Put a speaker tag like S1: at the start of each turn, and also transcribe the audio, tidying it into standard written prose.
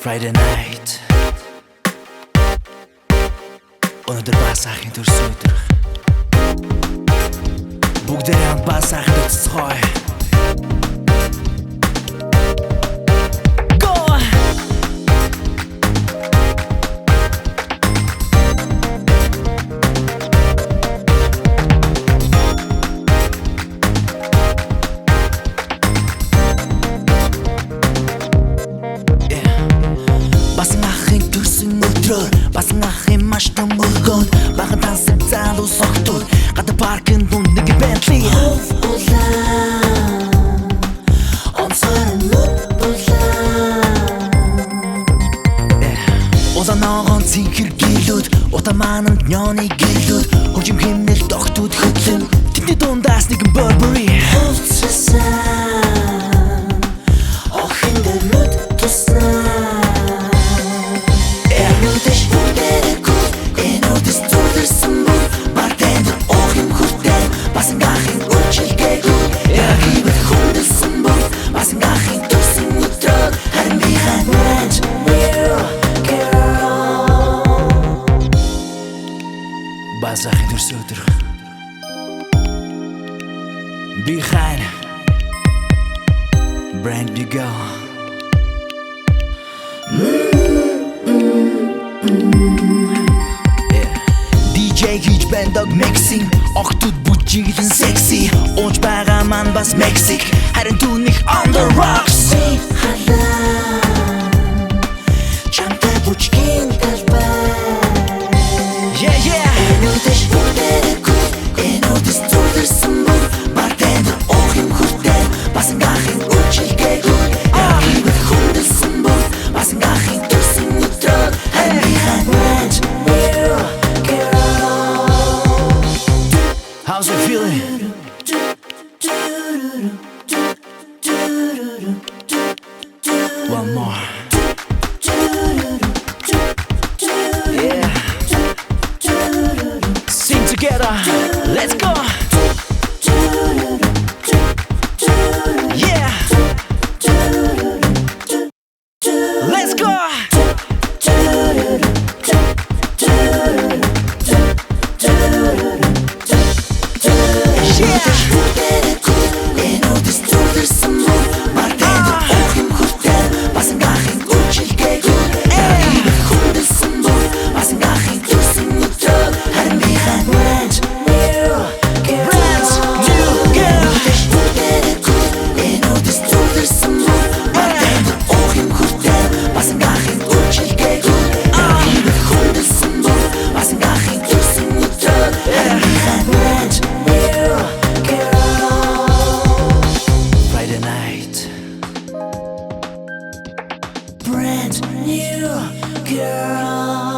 S1: Friday night өнөөдөр бас ахын төрс өдөр бүгдээ хамт бас ахын төцгой Басан ахын маш том өргөн Баган тансаг залуу согтууд Гадар паркын дунд нэг Bentley Хоф улаан Онцгойрон нүд булаан Улааногоон цэнхэр гилүүд Утамаананд нёны гилүүд Хожим хэмнэл тогтууд хөтлөн Тэдний дундаас нэгэн Burberry Хувцсан Охин дээр нүд туснаа Бас ахын төрс өдөр Behind Brand new girl DJ хийж бэндог mixing Огтуд бүжиглэн sexy Ууж байгаа маань бас Mexic Харин түүних on the rocks Чамтай бүжгийн талбай How's it feeling? One more. Yeah. Sing together. Let's go. Yeah. Let's go. Brand new girl.